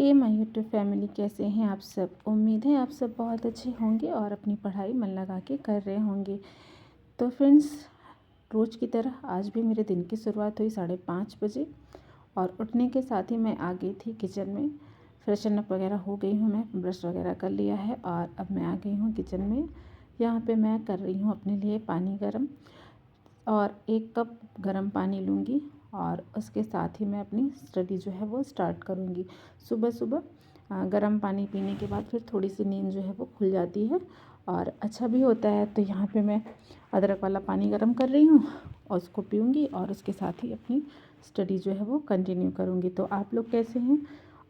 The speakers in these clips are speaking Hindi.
हे माय यूट्यूब फैमिली, कैसे हैं आप सब। उम्मीद है आप सब बहुत अच्छे होंगे और अपनी पढ़ाई मन लगा के कर रहे होंगे। तो फ्रेंड्स, रोज़ की तरह आज भी मेरे दिन की शुरुआत हुई 5:30 बजे और उठने के साथ ही मैं आ गई थी किचन में। फ्रेशन अप वगैरह हो गई हूँ, मैं ब्रश वगैरह कर लिया है और अब मैं आ गई हूँ किचन में। यहाँ पे मैं कर रही हूँ अपने लिए पानी गर्म और 1 कप गर्म पानी लूँगी और उसके साथ ही मैं अपनी स्टडी जो है वो स्टार्ट करूँगी। सुबह सुबह गर्म पानी पीने के बाद फिर थोड़ी सी नींद जो है वो खुल जाती है और अच्छा भी होता है। तो यहाँ पे मैं अदरक वाला पानी गर्म कर रही हूँ और उसको पीऊँगी और उसके साथ ही अपनी स्टडी जो है वो कंटिन्यू करूँगी। तो आप लोग कैसे हैं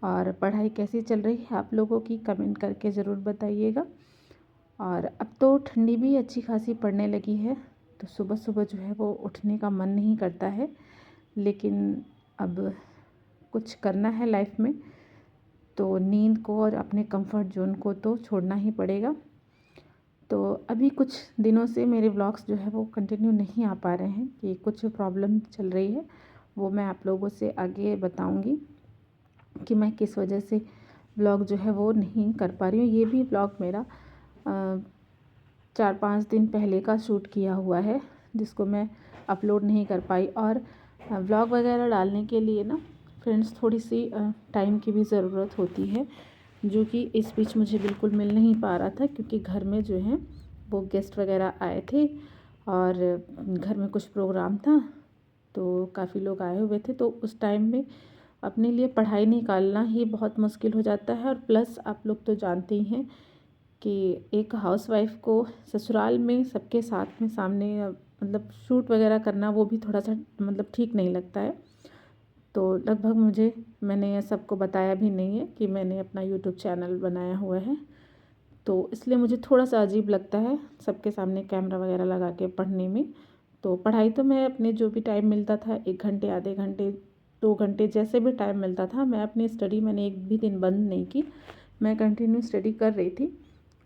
और पढ़ाई कैसी चल रही है आप लोगों की, कमेंट करके ज़रूर बताइएगा। और अब तो ठंडी भी अच्छी खासी पड़ने लगी है, तो सुबह सुबह जो है वो उठने का मन नहीं करता है, लेकिन अब कुछ करना है लाइफ में तो नींद को और अपने कंफर्ट जोन को तो छोड़ना ही पड़ेगा। तो अभी कुछ दिनों से मेरे व्लॉग्स जो है वो कंटिन्यू नहीं आ पा रहे हैं कि कुछ प्रॉब्लम चल रही है, वो मैं आप लोगों से आगे बताऊंगी कि मैं किस वजह से व्लॉग जो है वो नहीं कर पा रही हूँ। ये भी व्लॉग मेरा 4-5 दिन पहले का शूट किया हुआ है, जिसको मैं अपलोड नहीं कर पाई। और व्लॉग वगैरह डालने के लिए ना फ्रेंड्स थोड़ी सी टाइम की भी ज़रूरत होती है, जो कि इस बीच मुझे बिल्कुल मिल नहीं पा रहा था, क्योंकि घर में जो है वो गेस्ट वगैरह आए थे और घर में कुछ प्रोग्राम था, तो काफ़ी लोग आए हुए थे। तो उस टाइम में अपने लिए पढ़ाई निकालना ही बहुत मुश्किल हो जाता है। और प्लस आप लोग तो जानते ही हैं कि एक हाउसवाइफ़ को ससुराल में सबके साथ में सामने मतलब शूट वगैरह करना, वो भी थोड़ा सा मतलब ठीक नहीं लगता है। तो लगभग मैंने सबको बताया भी नहीं है कि मैंने अपना यूट्यूब चैनल बनाया हुआ है, तो इसलिए मुझे थोड़ा सा अजीब लगता है सबके सामने कैमरा वगैरह लगा के पढ़ने में। तो पढ़ाई तो मैं अपने जो भी टाइम मिलता था, 1 घंटे, आधे घंटे, 2 घंटे, जैसे भी टाइम मिलता था, मैं अपनी स्टडी मैंने एक भी दिन बंद नहीं की, मैं कंटिन्यू स्टडी कर रही थी।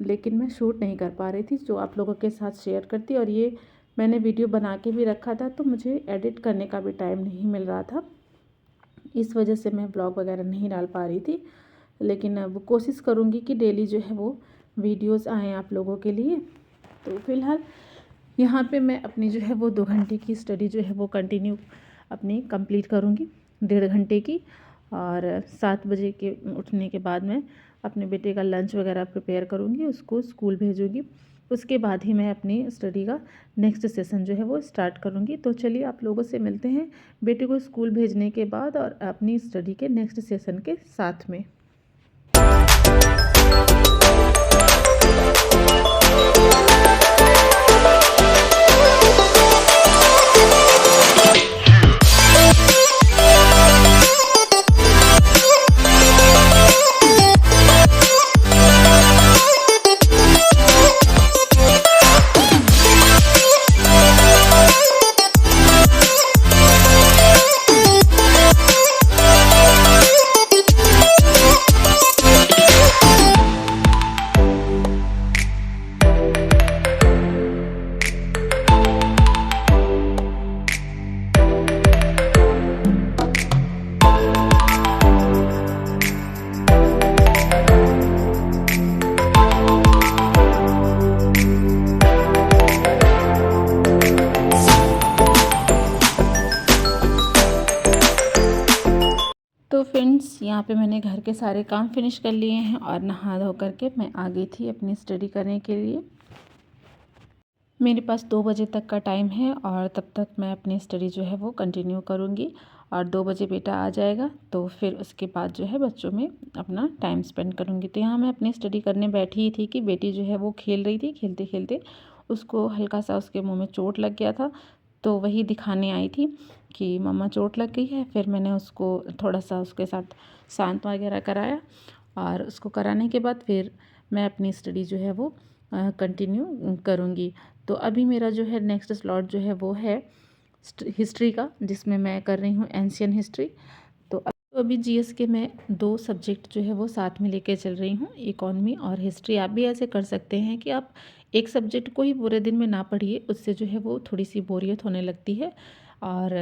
लेकिन मैं शूट नहीं कर पा रही थी, जो आप लोगों के साथ शेयर करती। और ये मैंने वीडियो बना के भी रखा था, तो मुझे एडिट करने का भी टाइम नहीं मिल रहा था, इस वजह से मैं ब्लॉग वगैरह नहीं डाल पा रही थी। लेकिन अब कोशिश करूँगी कि डेली जो है वो वीडियोस आएँ आप लोगों के लिए। तो फ़िलहाल यहाँ पे मैं अपनी जो है वो 2 घंटे की स्टडी जो है वो कंटिन्यू अपनी कंप्लीट करूँगी, 1.5 घंटे की। और 7 बजे के उठने के बाद मैं अपने बेटे का लंच वगैरह प्रिपेयर करूँगी, उसको स्कूल भेजूँगी। उसके बाद ही मैं अपनी स्टडी का नेक्स्ट सेशन जो है वो स्टार्ट करूँगी। तो चलिए आप लोगों से मिलते हैं बेटे को स्कूल भेजने के बाद और अपनी स्टडी के नेक्स्ट सेशन के साथ में। तो फ्रेंड्स, यहाँ पे मैंने घर के सारे काम फिनिश कर लिए हैं और नहा धो करके मैं आ गई थी अपनी स्टडी करने के लिए। मेरे पास 2 बजे तक का टाइम है और तब तक मैं अपनी स्टडी जो है वो कंटिन्यू करूँगी। और 2 बजे बेटा आ जाएगा, तो फिर उसके बाद जो है बच्चों में अपना टाइम स्पेंड करूँगी। तो यहाँ मैं अपनी स्टडी करने बैठी ही थी कि बेटी जो है वो खेल रही थी। खेलते खेलते उसको हल्का सा उसके मुँह में चोट लग गया था, तो वही दिखाने आई थी कि मम्मा चोट लग गई है। फिर मैंने उसको थोड़ा सा उसके साथ शांत वगैरह कराया और उसको कराने के बाद फिर मैं अपनी स्टडी जो है वो कंटिन्यू करूँगी। तो अभी मेरा जो है नेक्स्ट स्लॉट जो है वो है हिस्ट्री का, जिसमें मैं कर रही हूँ एंशियन हिस्ट्री। तो अभी जीएस के मैं 2 सब्जेक्ट जो है वो साथ में लेके चल रही हूँ, इकोनॉमी और हिस्ट्री। आप भी ऐसे कर सकते हैं कि आप एक सब्जेक्ट को ही पूरे दिन में ना पढ़िए, उससे जो है वो थोड़ी सी बोरियत होने लगती है। और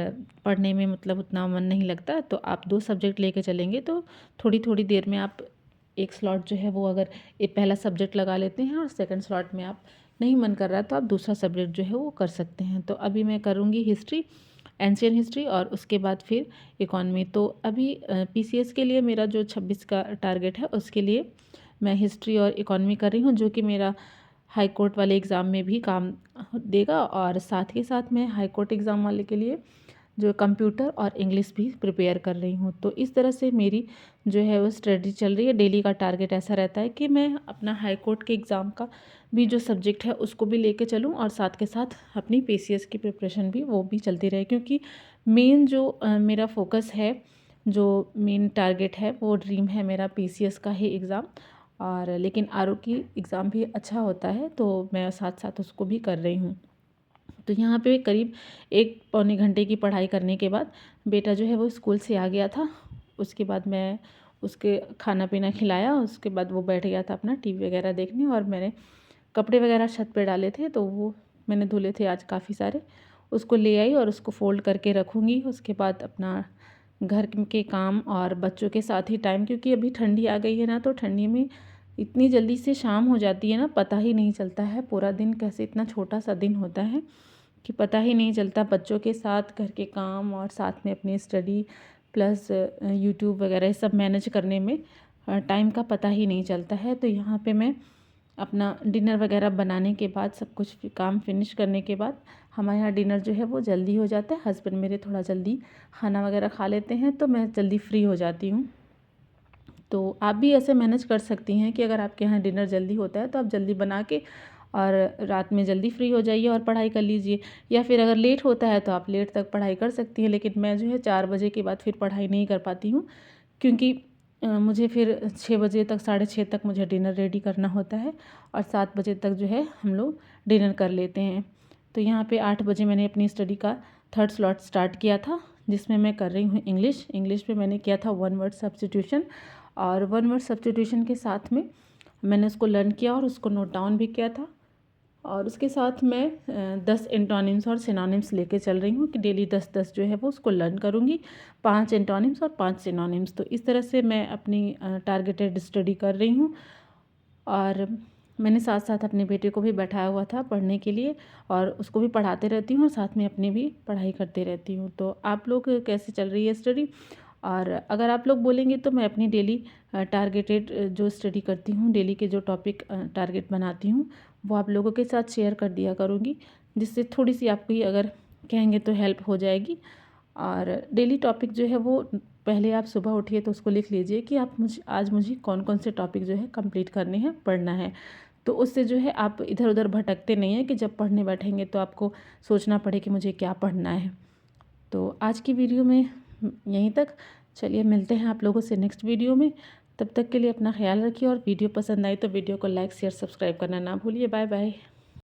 पढ़ने में मतलब उतना मन नहीं लगता, तो आप 2 सब्जेक्ट लेके चलेंगे तो थोड़ी थोड़ी देर में आप एक स्लॉट जो है वो अगर एक पहला सब्जेक्ट लगा लेते हैं और सेकंड स्लॉट में आप नहीं मन कर रहा है तो आप दूसरा सब्जेक्ट जो है वो कर सकते हैं। तो अभी मैं करूँगी हिस्ट्री, एंशियंट हिस्ट्री और उसके बाद फिर इकॉनमी। तो अभी पीसीएस के लिए मेरा जो 26 का टारगेट है उसके लिए मैं हिस्ट्री और इकॉनमी कर रही हूँ, जो कि मेरा हाई कोर्ट वाले एग्ज़ाम में भी काम देगा। और साथ ही साथ मैं हाई कोर्ट एग्ज़ाम वाले के लिए जो कंप्यूटर और इंग्लिश भी प्रिपेयर कर रही हूँ। तो इस तरह से मेरी जो है वो स्टडी चल रही है। डेली का टारगेट ऐसा रहता है कि मैं अपना हाई कोर्ट के एग्ज़ाम का भी जो सब्जेक्ट है उसको भी लेके चलूँ और साथ के साथ अपनी पीसीएस की प्रिपरेशन भी वो भी चलती रहे, क्योंकि मेन जो मेरा फोकस है, जो मेन टारगेट है, वो ड्रीम है मेरा पीसीएस का ही एग्ज़ाम। और लेकिन आरओ की एग्ज़ाम भी अच्छा होता है तो मैं साथ साथ उसको भी कर रही हूँ। तो यहाँ पे करीब 1-पौने घंटे की पढ़ाई करने के बाद बेटा जो है वो स्कूल से आ गया था। उसके बाद मैं उसके खाना पीना खिलाया, उसके बाद वो बैठ गया था अपना टीवी वगैरह देखने, और मैंने कपड़े वगैरह छत पे डाले थे तो वो मैंने धुले थे आज काफ़ी सारे, उसको ले आई और उसको फ़ोल्ड करके रखूँगी। उसके बाद अपना घर के काम और बच्चों के साथ ही टाइम, क्योंकि अभी ठंडी आ गई है ना, तो ठंडी में इतनी जल्दी से शाम हो जाती है ना, पता ही नहीं चलता है पूरा दिन कैसे इतना छोटा सा दिन होता है कि पता ही नहीं चलता। बच्चों के साथ घर के काम और साथ में अपनी स्टडी प्लस यूट्यूब वगैरह सब मैनेज करने में टाइम का पता ही नहीं चलता है। तो यहाँ पे मैं अपना डिनर वगैरह बनाने के बाद, सब कुछ काम फिनिश करने के बाद, हमारे यहाँ डिनर जो है वो जल्दी हो जाता है। हस्बैंड मेरे थोड़ा जल्दी खाना वगैरह खा लेते हैं तो मैं जल्दी फ्री हो जाती हूँ। तो आप भी ऐसे मैनेज कर सकती हैं कि अगर आपके यहाँ डिनर जल्दी होता है तो आप जल्दी बना के और रात में जल्दी फ्री हो जाइए और पढ़ाई कर लीजिए। या फिर अगर लेट होता है तो आप लेट तक पढ़ाई कर सकती हैं, लेकिन मैं जो है 4 बजे के बाद फिर पढ़ाई नहीं कर पाती हूँ, क्योंकि मुझे फिर 6 बजे तक, 6:30 तक मुझे डिनर रेडी करना होता है और 7 बजे तक जो है हम लोग डिनर कर लेते हैं। तो यहाँ पे 8 बजे मैंने अपनी स्टडी का 3rd स्लॉट स्टार्ट किया था, जिसमें मैं कर रही हूँ इंग्लिश में मैंने किया था 1 वर्ड सब्स्टिट्यूशन, और 1 वर्ड सब्स्टिट्यूशन के साथ में मैंने उसको लर्न किया और उसको नोट डाउन भी किया था। और उसके साथ मैं 10 एंटोनिम्स और सिनोनिम्स लेके चल रही हूँ कि डेली 10-10 जो है वो उसको लर्न करूँगी, 5 एंटोनिम्स और 5 सिनोनिम्स। तो इस तरह से मैं अपनी टारगेटेड स्टडी कर रही हूँ। और मैंने साथ साथ अपने बेटे को भी बैठाया हुआ था पढ़ने के लिए, और उसको भी पढ़ाते रहती हूँ और साथ में अपनी भी पढ़ाई करते रहती हूँ। तो आप लोग कैसे चल रही है स्टडी? और अगर आप लोग बोलेंगे तो मैं अपनी डेली टारगेटेड जो स्टडी करती हूँ, डेली के जो टॉपिक टारगेट बनाती हूँ, वो आप लोगों के साथ शेयर कर दिया करूँगी, जिससे थोड़ी सी आपकी, अगर कहेंगे तो, हेल्प हो जाएगी। और डेली टॉपिक जो है वो पहले आप सुबह उठिए तो उसको लिख लीजिए कि आज मुझे कौन कौन से टॉपिक जो है कंप्लीट करने हैं, पढ़ना है। तो उससे जो है आप इधर उधर भटकते नहीं हैं कि जब पढ़ने बैठेंगे तो आपको सोचना पड़े कि मुझे क्या पढ़ना है। तो आज की वीडियो में यहीं तक। चलिए मिलते हैं आप लोगों से नेक्स्ट वीडियो में। तब तक के लिए अपना ख्याल रखिए, और वीडियो पसंद आई तो वीडियो को लाइक शेयर सब्सक्राइब करना ना भूलिए। Bye bye.